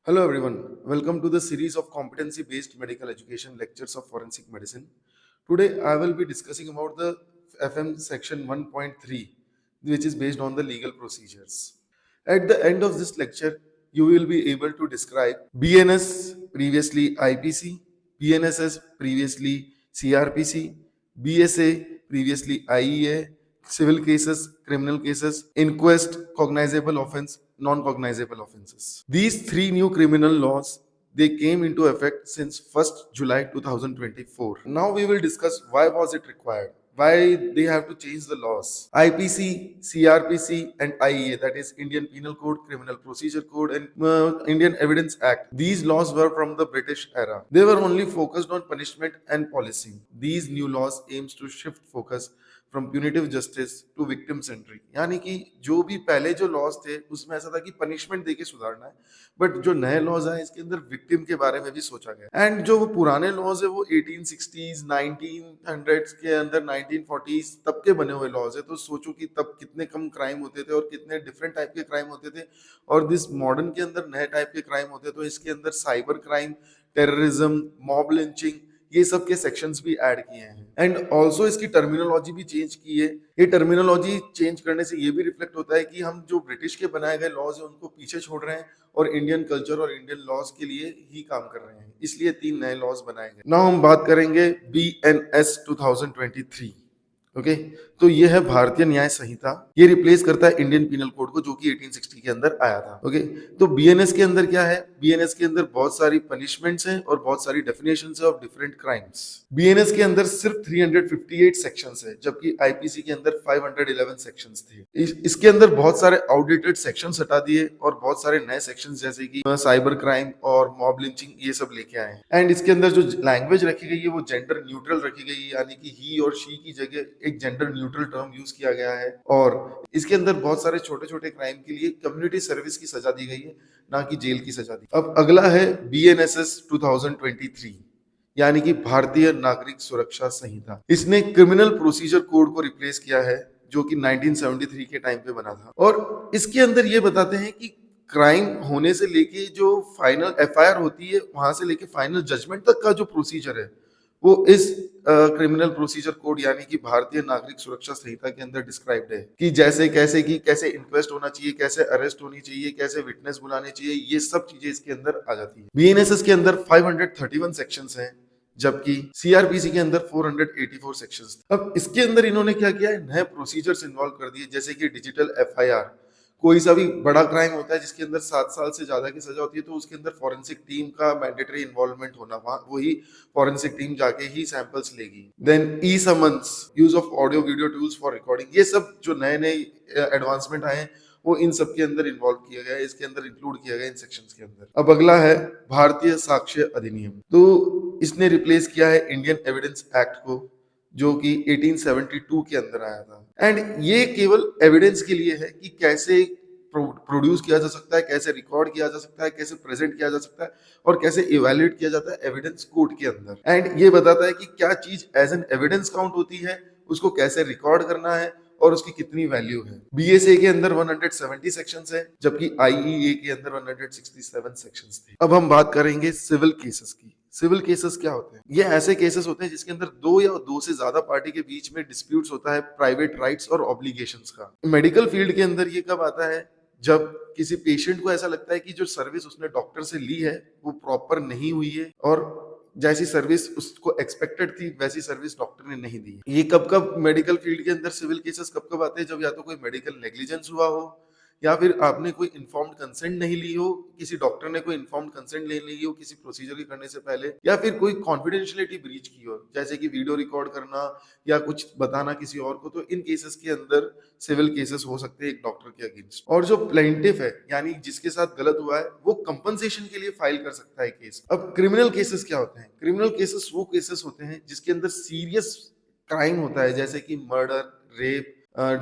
Hello everyone, welcome to the series of competency-based medical education lectures of forensic medicine. Today I will be discussing about the FM section 1.3 which is based on the legal procedures. At the end of this lecture, you will be able to describe BNS previously IPC, BNSS previously CRPC, BSA previously IEA, civil cases, criminal cases, inquest, cognizable offense, non-cognizable offenses. These three new criminal laws they came into effect since 1st July 2024. Now we will discuss why was it required, why they have to change the laws. IPC, CRPC, and IEA, that is Indian Penal Code, Criminal Procedure Code, and Indian Evidence Act. These laws were from the British era. They were only focused on punishment and policing. These new laws aims to shift focus from punitive justice to victim centric, यानी कि जो भी पहले जो laws थे उसमें ऐसा था कि पनिशमेंट देके सुधारना है, बट जो नए लॉज आए इसके अंदर विक्टिम के बारे में भी सोचा गया। एंड जो वो पुराने लॉज है वो 1860s 1900s के अंदर 1940s तब के बने हुए लॉज है, तो सोचो कि तब कितने कम क्राइम होते थे और कितने डिफरेंट टाइप के क्राइम होते थे, और दिस मॉडर्न के अंदर नए टाइप के क्राइम होते, तो इसके अंदर cyber crime, terrorism, mob lynching, ये सब के सेक्शंस भी ऐड किए हैं। एंड ऑल्सो इसकी टर्मिनोलॉजी भी चेंज की है। ये टर्मिनोलॉजी चेंज करने से ये भी रिफ्लेक्ट होता है कि हम जो ब्रिटिश के बनाए गए लॉज है उनको पीछे छोड़ रहे हैं और इंडियन कल्चर और इंडियन लॉज के लिए ही काम कर रहे हैं, इसलिए 3 नए लॉज बनाए गए। नाउ हम बात करेंगे BNS 2023। ओके, तो ये है भारतीय न्याय संहिता। ये रिप्लेस करता है इंडियन पिनल कोड को जो कि 1860 के अंदर आया था। ओके, तो बीएनएस के अंदर क्या है? बीएनएस के अंदर बहुत सारी पनिशमेंट्स हैं और बहुत सारी डेफिनेशंस है ऑफ डिफरेंट क्राइम्स। बीएनएस के अंदर सिर्फ 358 सेक्शंस है, जबकि आईपीसी के अंदर 511 सेक्शंस थे। इसके अंदर बहुत सारे आउटडेटेड सेक्शंस हटा दिए और बहुत सारे नए सेक्शंस जैसे कि साइबर क्राइम और मॉब लिंचिंग ये सब लेके आए। एंड इसके अंदर जो लैंग्वेज रखी गई है वो जेंडर न्यूट्रल रखी गई है, यानी कि ही और शी की जगह एक जेंडर न्यूट्रल टर्म यूज किया गया है। और इसके अंदर बहुत सारे छोटे छोटे क्राइम के लिए कम्युनिटी सर्विस की सजा दी गई है, ना कि जेल की सजा दी। अब अगला है BNSS 2023, यानी कि भारतीय नागरिक सुरक्षा संहिता। इसने क्रिमिनल प्रोसीजर कोड को रिप्लेस किया है जो कि 1973 के टाइम पे बना था, और इसके अंदर ये बताते हैं कि क्राइम होने से लेके जो फाइनल एफआईआर होती है वहां से लेके फाइनल जजमेंट तक का जो प्रोसीजर है वो इस क्रिमिनल प्रोसीजर कोड यानी कि भारतीय नागरिक सुरक्षा संहिता के अंदर डिस्क्राइब्ड है कि कैसे इंक्वेस्ट होना चाहिए, कैसे अरेस्ट होनी चाहिए, कैसे विटनेस बुलाने चाहिए, ये सब चीजें इसके अंदर आ जाती है। बीएनएसएस के अंदर 531 सेक्शंस हैं, जबकि सीआरपीसी के अंदर 484 सेक्शंस। अब इसके अंदर इन्होंने क्या किया है, नए प्रोसीजर्स इन्वॉल्व कर दिए, जैसे कि डिजिटल एफआईआर। कोई सा भी बड़ा क्राइम होता है जिसके अंदर 7 साल से ज्यादा की सजा होती है, तो उसके अंदर फॉरेंसिक टीम का मैंडेटरी इन्वॉल्वमेंट होना, वही फॉरेंसिक टीम जाके ही सैंपल्स लेगी। Then e summons, use of audio video tools for recording, ये सब जो नए नए एडवांसमेंट आए हैं वो इन सब के अंदर इन्वॉल्व किया गया है, इसके अंदर इंक्लूड किया गया इन सेक्शंस के अंदर। अब अगला है भारतीय साक्ष्य अधिनियम। तो इसने रिप्लेस किया है इंडियन एविडेंस एक्ट को जो कि 1872 के अंदर आया था। एंड ये केवल एविडेंस के लिए है कि कैसे प्रोड्यूस किया जा सकता है, कैसे रिकॉर्ड किया जा सकता है, कैसे प्रेजेंट किया जा सकता है और कैसे इवैल्यूएट किया जाता है एविडेंस कोर्ट के अंदर। एंड ये बताता है कि क्या चीज एज एन एविडेंस काउंट होती है, उसको कैसे रिकॉर्ड करना है और उसकी कितनी वैल्यू है। बीएसए के अंदर 170 सेक्शंस है, जबकि आईईए के अंदर 167 सेक्शंस थे। अब हम बात करेंगे सिविल केसेस की। सिविल केसेस क्या होते हैं? ये ऐसे केसेस होते हैं जिसके अंदर दो या दो से ज्यादा पार्टी के बीच में डिस्प्यूट्स होता है प्राइवेट राइट्स और ऑब्लिगेशंस का। मेडिकल फील्ड के अंदर ये कब आता है, जब किसी पेशेंट को ऐसा लगता है कि जो सर्विस उसने डॉक्टर से ली है वो प्रॉपर नहीं हुई है और जैसी सर्विस उसको एक्सपेक्टेड थी वैसी सर्विस डॉक्टर ने नहीं दी। ये कब कब मेडिकल फील्ड के अंदर सिविल केसेस कब कब आते हैं, जब या तो कोई मेडिकल नेग्लिजेंस हुआ हो, या फिर आपने कोई इन्फॉर्म्ड कंसेंट नहीं ली हो, किसी डॉक्टर ने कोई इन्फॉर्म्ड कंसेंट ले ली हो किसी प्रोसीजर के करने से पहले, या फिर कोई कॉन्फिडेंशियलिटी ब्रीच की हो, जैसे कि वीडियो रिकॉर्ड करना या कुछ बताना किसी और को, तो इन केसेस के अंदर सिविल केसेस हो सकते हैं एक डॉक्टर के अगेंस्ट। और जो प्लेंटिफ है यानी जिसके साथ गलत हुआ है वो कंपनसेशन के लिए फाइल कर सकता है केस। अब क्रिमिनल केसेस क्या होते हैं? क्रिमिनल केसेस वो केसेस होते हैं जिसके अंदर सीरियस क्राइम होता है, जैसे कि मर्डर, रेप,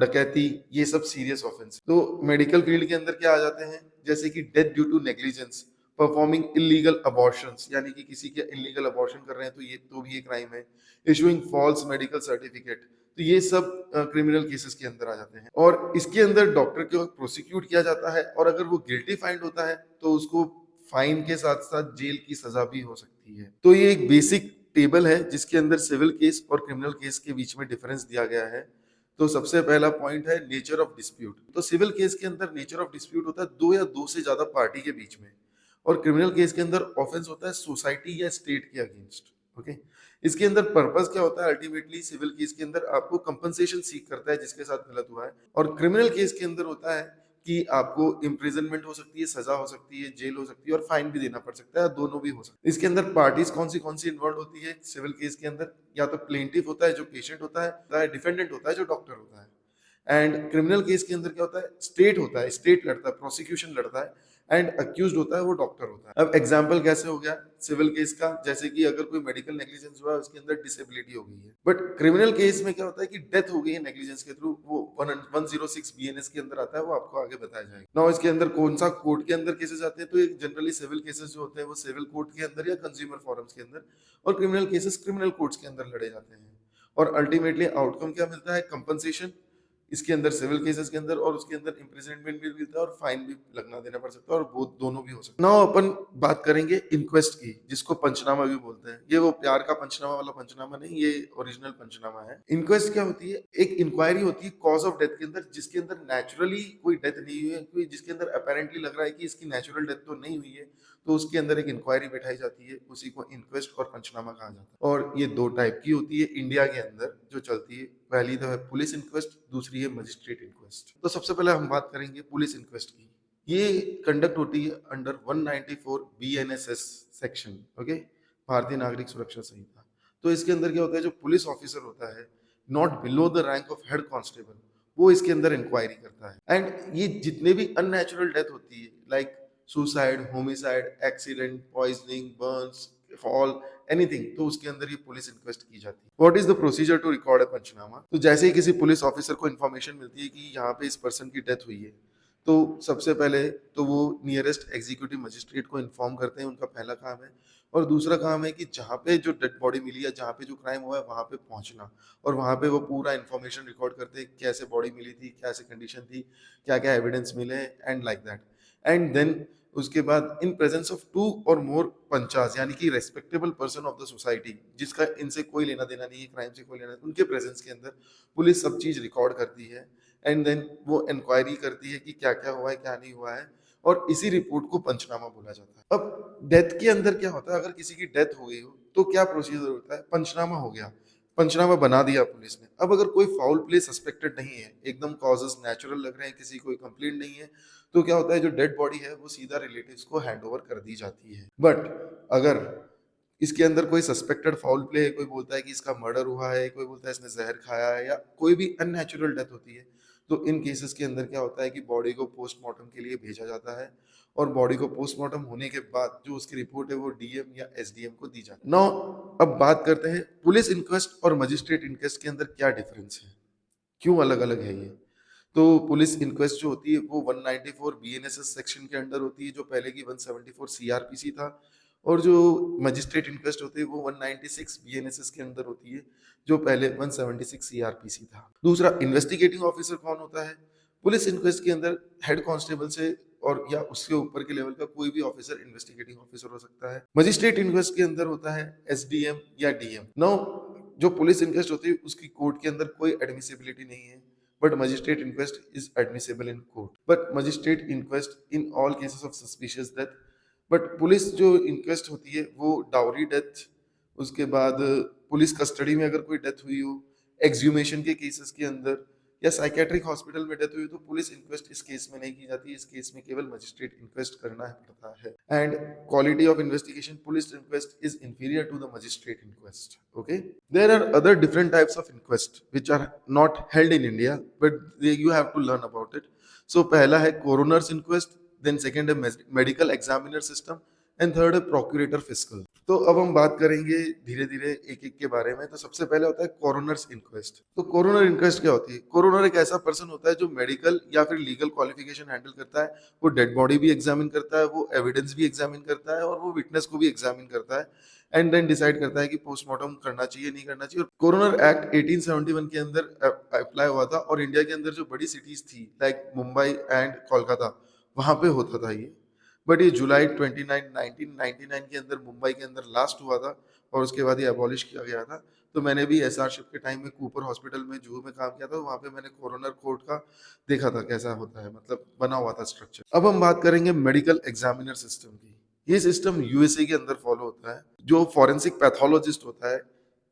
डकैती, ये सब सीरियस ऑफेंस। तो मेडिकल फील्ड के अंदर क्या आ जाते हैं, जैसे कि death due to negligence, performing illegal abortions, यानी कि किसी के इलीगल अबॉर्शन कर रहे हैं तो ये तो भी ये क्राइम है। इशूइंग फॉल्स मेडिकल सर्टिफिकेट, तो ये सब क्रिमिनल केसेस के अंदर आ जाते हैं। और इसके अंदर डॉक्टर को प्रोसिक्यूट किया जाता है और अगर वो गिल्टी फाइंड होता है तो उसको फाइन के साथ साथ जेल की सजा भी हो सकती है। तो ये एक बेसिक टेबल है जिसके अंदर सिविल केस और क्रिमिनल केस के बीच में डिफरेंस दिया गया है। तो सबसे पहला पॉइंट है नेचर ऑफ डिस्प्यूट। तो सिविल केस के अंदर नेचर ऑफ डिस्प्यूट होता है दो या दो से ज्यादा पार्टी के बीच में, और क्रिमिनल केस के अंदर ऑफेंस होता है सोसाइटी या स्टेट के अगेंस्ट। ओके, इसके अंदर पर्पस क्या होता है? अल्टीमेटली सिविल केस के अंदर आपको कंपनसेशन सीख करता है जिसके साथ गलत हुआ है, और क्रिमिनल केस के अंदर होता है कि आपको इम्प्रिजनमेंट हो सकती है, सजा हो सकती है, जेल हो सकती है, और फाइन भी देना पड़ सकता है, दोनों भी हो सकता है। इसके अंदर पार्टीज कौन सी इन्वॉल्व होती है सिविल केस के अंदर? या तो प्लेंटिफ होता है जो पेशेंट होता है, डिफेंडेंट होता है जो डॉक्टर होता है। एंड क्रिमिनल केस के अंदर क्या होता है? स्टेट होता है, स्टेट लड़ता है, प्रोसिक्यूशन लड़ता है, एंड अक्यूज्ड होता है वो डॉक्टर होता है। अब एग्जांपल कैसे हो गया सिविल केस का? जैसे कि अगर कोई मेडिकल नेग्लिजेंस हुआ है, उसके अंदर डिसेबिलिटी हो गई है, बट क्रिमिनल केस में क्या होता है कि डेथ हो गई है नेग्लिजेंस के थ्रू, वो 106 बीएनएस के अंदर आता है, वो आपको आगे बताया जाएगा। नाउ इसके अंदर कौन सा कोर्ट के अंदर केसेस आते हैं? तो एक जनरली सिविल केसेस जो होते हैं वो सिविल कोर्ट के अंदर या कंज्यूमर फोरम्स के अंदर, और क्रिमिनल केसेस क्रिमिनल कोर्ट्स के अंदर लड़े जाते हैं। और अल्टीमेटली आउटकम क्या मिलता है? कंपनसेशन इसके अंदर सिविल केसेस के अंदर, और उसके अंदर इम्प्रिजनमेंट भी मिलता है और फाइन भी लगना देना पड़ सकता है, और वो दोनों भी हो सकता है। नाउ अपन बात करेंगे इंक्वेस्ट की, जिसको पंचनामा भी बोलते हैं। ये वो प्यार का पंचनामा वाला पंचनामा नहीं, ये ओरिजिनल पंचनामा है। इंक्वेस्ट क्या होती है? एक इंक्वायरी होती है कॉज ऑफ डेथ के अंदर, जिसके अंदर नेचुरली कोई डेथ नहीं हुई है, कोई जिसके अंदर अपेरेंटली लग रहा है कि इसकी नेचुरल डेथ तो नहीं हुई है, तो उसके अंदर एक इंक्वायरी बैठाई जाती है, उसी को इंक्वेस्ट और पंचनामा कहा जाता है। और ये दो टाइप की होती है इंडिया के अंदर जो चलती है। पहली तो है पुलिस इंक्वेस्ट, दूसरी है मजिस्ट्रेट इंक्वेस्ट। तो सबसे पहले हम बात करेंगे पुलिस इंक्वेस्ट की। ये कंडक्ट होती है अंडर 194 बीएनएसएस सेक्शन, ओके, भारतीय नागरिक सुरक्षा संहिता। तो इसके अंदर क्या होता है? जो पुलिस ऑफिसर होता है not below the rank of head constable, वो इसके अंदर इंक्वायरी करता है। एंड ये जितने भी अननेचुरल डेथ होती है, like suicide, homicide, accident, poisoning, burns, fall, anything, तो उसके अंदर ये पुलिस इंक्वेस्ट की जाती है। What is the procedure to record a panchnama? तो जैसे ही किसी पुलिस ऑफिसर को इन्फॉर्मेशन मिलती है कि यहाँ पे इस पर्सन की डेथ हुई है, तो सबसे पहले तो वो नियरेस्ट एग्जीक्यूटिव मजिस्ट्रेट को इन्फॉर्म करते हैं, उनका पहला काम है। और दूसरा काम है कि जहाँ पे जो डेड बॉडी मिली है, जहाँ पे जो क्राइम हुआ है, वहाँ पे पहुंचना, और वहाँ पे वो पूरा इन्फॉर्मेशन रिकॉर्ड करते हैं, कैसे बॉडी मिली थी, कैसे कंडीशन थी, क्या क्या एविडेंस मिले, and like that. And then उसके बाद इन प्रेजेंस ऑफ टू और मोर पंचास, यानी कि respectable person of the society, जिसका इनसे कोई लेना देना नहीं है, क्राइम से कोई लेना, उनके प्रेजेंस के अंदर पुलिस सब चीज रिकॉर्ड करती है। एंड देन वो इंक्वायरी करती है कि क्या क्या हुआ है, क्या नहीं हुआ है, और इसी रिपोर्ट को पंचनामा बोला जाता है। अब डेथ के अंदर क्या होता है? अगर किसी की डेथ हो गई हो तो क्या प्रोसीजर होता है? पंचनामा हो गया, पंचनामा बना दिया पुलिस ने। अब अगर कोई फाउल प्ले सस्पेक्टेड नहीं है, एकदम कॉजेस नेचुरल लग रहे हैं, किसी कोई कंप्लेंट नहीं है, तो क्या होता है? जो डेड बॉडी है वो सीधा रिलेटिव्स को हैंड ओवर कर दी जाती है। बट अगर इसके अंदर कोई सस्पेक्टेड फाउल प्ले है, कोई बोलता है कि इसका मर्डर हुआ है, कोई बोलता है इसने जहर खाया है, या कोई भी अननेचुरल डेथ होती है, तो इन केसेस के अंदर क्या होता है कि बॉडी को पोस्टमार्टम के लिए भेजा जाता है, और बॉडी को पोस्टमार्टम होने के बाद जो उसकी रिपोर्ट है वो डीएम या एसडीएम को दी जाती है। नाउ अब बात करते हैं पुलिस इंक्वेस्ट और मजिस्ट्रेट इंक्वेस्ट के अंदर क्या डिफरेंस है, क्यों अलग अलग है ये। तो पुलिस इंक्वेस्ट जो होती है वो 194 बीएनएसएस सेक्शन के अंडर होती है, जो पहले की 174 सीआरपीसी था। और जो मजिस्ट्रेट इंक्वेस्ट होती है वो 196 बीएनएसएस के अंदर होती है, जो पहले 176 सीआरपीसी था। दूसरा, इन्वेस्टिगेटिंग ऑफिसर कौन होता है? पुलिस इंक्वेस्ट के अंदर हेड कांस्टेबल से और या उसके ऊपर के लेवल का कोई भी ऑफिसर इन्वेस्टिगेटिंग ऑफिसर हो सकता है। मजिस्ट्रेट इंक्वेस्ट के अंदर होता है एसडीएम या डीएम। नाउ जो पुलिस इंक्वेस्ट होती है उसकी कोर्ट के अंदर कोई एडमिसिबिलिटी नहीं है, but magistrate inquest is admissible in court. But magistrate inquest in all cases of suspicious death. But police जो इंक्वेस्ट होती है वो डाउरी डेथ, उसके बाद पुलिस कस्टडी में अगर कोई डेथ हुई हो, एक्सह्यूमेशन के केसेस के अंदर, या साइकेट्रिक हॉस्पिटल में डेथ हुई, तो पुलिस इंक्वेस्ट इस केस में नहीं की जाती। इस केस में केवल मजिस्ट्रेट इंक्वेस्ट करना पड़ता है। And quality of investigation, police inquest is inferior to the magistrate inquest. Okay, there are other different types of inquest which are not held in India, but you have to learn about it. So पहला है coroner's inquest, then second है medical examiner system, and third है procurator fiscal. तो अब हम बात करेंगे धीरे धीरे एक एक के बारे में। तो सबसे पहले होता है कोरोनर्स इंक्वेस्ट। तो कोरोनर इंक्वेस्ट क्या होती है? कोरोनर एक ऐसा पर्सन होता है जो मेडिकल या फिर लीगल क्वालिफिकेशन हैंडल करता है। वो डेड बॉडी भी एग्जामिन करता है, वो एविडेंस भी एग्जामिन करता है, और वो विटनेस को भी एग्जामिन करता है, एंड देन डिसाइड करता है कि पोस्टमार्टम करना चाहिए, नहीं करना चाहिए। और कोरोनर एक्ट 1871 के अंदर अप्लाई हुआ था, और इंडिया के अंदर जो बड़ी सिटीज थी लाइक मुंबई एंड कोलकाता, वहां पे होता था ये। बट ये जुलाई 29 1999 के अंदर मुंबई के अंदर लास्ट हुआ था और उसके बाद ये अबॉलिश किया गया था। तो मैंने भी एसआरशिप के टाइम में कूपर हॉस्पिटल में जूहू में काम किया था, वहाँ पे मैंने कोरोनर कोर्ट का देखा था कैसा होता है, मतलब बना हुआ था स्ट्रक्चर। अब हम बात करेंगे मेडिकल एग्जामिनर सिस्टम की। ये सिस्टम यूएसए के अंदर फॉलो होता है। जो फॉरेंसिक पैथोलॉजिस्ट होता है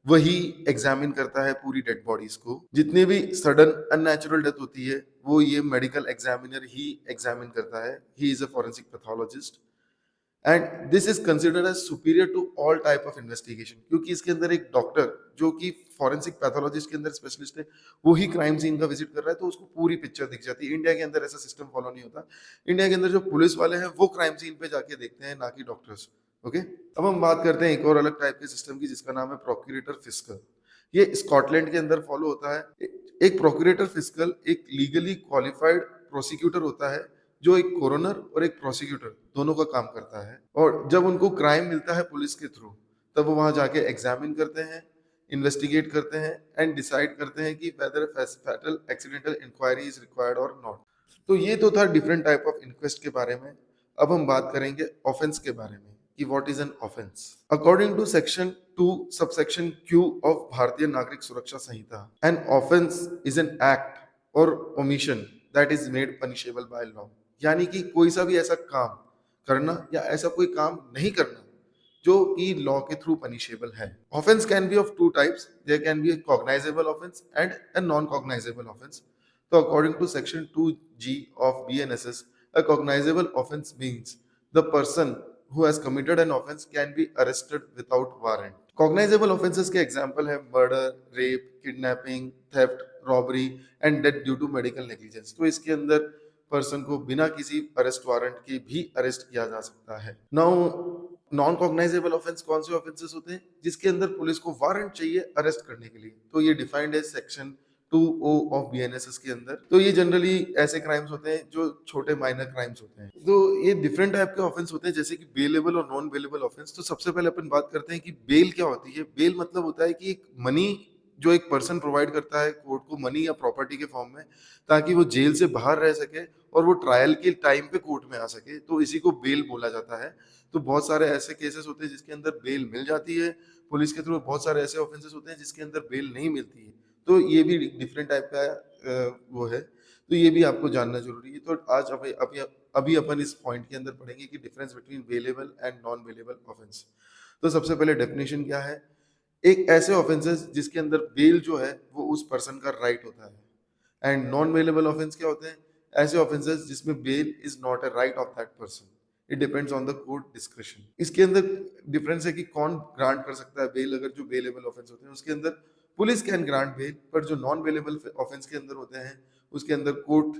वही एग्जामिन करता है पूरी डेड बॉडीज को। जितनी भी सडन अननेचुरल डेथ होती है वो ये मेडिकल एग्जामिनर ही एग्जामिन करता है। He is a forensic pathologist and this is considered as superior to all type of investigation, क्योंकि इसके अंदर एक डॉक्टर जो कि फॉरेंसिक पैथोलॉजिस्ट के अंदर स्पेशलिस्ट है वो ही क्राइम सीन का विजिट कर रहा है, तो उसको पूरी पिक्चर दिख जाती है। इंडिया के अंदर ऐसा सिस्टम फॉलो नहीं होता। इंडिया के अंदर जो पुलिस वाले हैं वो क्राइम सीन पे जाके देखते हैं, ना कि डॉक्टर्स। ओके, अब हम बात करते हैं एक और अलग टाइप के सिस्टम की जिसका नाम है प्रोक्यूरेटर फिस्कल। ये स्कॉटलैंड के अंदर फॉलो होता है। एक प्रोक्यूरेटर फिस्कल एक लीगली क्वालिफाइड प्रोसिक्यूटर होता है जो एक कोरोनर और एक प्रोसिक्यूटर दोनों का काम करता है। और जब उनको क्राइम मिलता है पुलिस के थ्रू तब वो वहां जाके एग्जामिन करते हैं, इन्वेस्टिगेट करते हैं एंड डिसाइड करते हैं कि whether fatal accidental inquiry is required और नॉट। तो ये तो था डिफरेंट टाइप ऑफ इंक्वेस्ट के बारे में। अब हम बात करेंगे ऑफेंस के बारे में कि what is an offence. According to section 2 subsection Q of Bharatiya Nagarik Suraksha Sanhita, an offence is an act or omission that is made punishable by law. यानी कि कोई सा भी ऐसा काम करना या ऐसा कोई काम नहीं करना जो कि लॉ के थ्रू पनिशेबल है। Offence can be of two types, there can be a cognizable offence and a non cognizable offence. तो according to section 2G of BNSS, a cognizable offense means the person who has committed an offense can be arrested without warrant. Cognizable offenses के example है murder, rape, kidnapping, theft, robbery and death due to medical negligence। तो इसके अंदर person को बिना किसी arrest warrant के भी अरेस्ट किया जा सकता है। नाउ नॉन कॉग्नाइजेबल ऑफेंस कौन से ऑफेंसेस होते हैं जिसके अंदर पुलिस को वारंट चाहिए अरेस्ट करने के लिए, तो ये डिफाइंड है सेक्शन 2O ऑफ BNSS के अंदर। तो ये जनरली ऐसे क्राइम्स होते हैं जो छोटे माइनर क्राइम्स होते हैं। तो ये डिफरेंट टाइप के ऑफेंस होते हैं जैसे कि बेलेबल और नॉन बेलेबल ऑफेंस। तो सबसे पहले अपन बात करते हैं कि बेल क्या होती है। बेल मतलब होता है कि एक मनी जो एक पर्सन प्रोवाइड करता है कोर्ट को, मनी या प्रॉपर्टी के फॉर्म में, ताकि वो जेल से बाहर रह सके और वो ट्रायल के टाइम पे कोर्ट में आ सके, तो इसी को बेल बोला जाता है। तो बहुत सारे ऐसे केसेस होते हैं जिसके अंदर बेल मिल जाती है पुलिस के थ्रू, बहुत सारे ऐसे ऑफेंसेस होते हैं जिसके अंदर बेल नहीं मिलती है। तो ये भी डिफरेंट टाइप का वो है, तो ये भी आपको जानना जरूरी है। तो आज अभी अभी अभी अपन इस पॉइंट के अंदर पढ़ेंगे कि difference between bailable and non bailable offence. तो सबसे पहले डेफिनेशन क्या है। एक ऐसे ऑफेंसेस जिसके अंदर बेल जो है वो उस पर्सन का राइट होता है। एंड नॉन बेलेबल ऑफेंस क्या होते हैं, ऐसे ऑफेंसेस जिसमें bail is not a right of that person, it depends on the court description. इसके अंदर डिफरेंस है कि कौन ग्रांट कर सकता है बेल। अगर जो बेलेबल ऑफेंस होते हैं उसके अंदर पुलिस कैन ग्रांट बेल, पर जो नॉन बेलेबल ऑफेंस के अंदर होते हैं उसके अंदर court,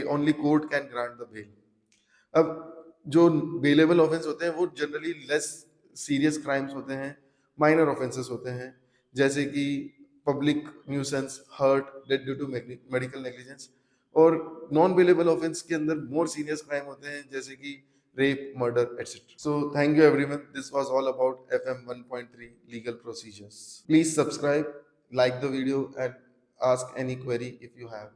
only court can grant the bail. अब जो बेलेबल ऑफेंस होते हैं वो जनरली लेस सीरियस क्राइम्स होते हैं, माइनर ऑफेंसेस होते हैं, जैसे कि public nuisance, hurt, death due to medical negligence. और नॉन बेलेबल ऑफेंस के अंदर मोर सीरियस क्राइम होते हैं जैसे कि rape, murder etcetera. So thank you everyone, this was all about FM 1.3 legal procedures. Please subscribe, like the video and ask any query if you have.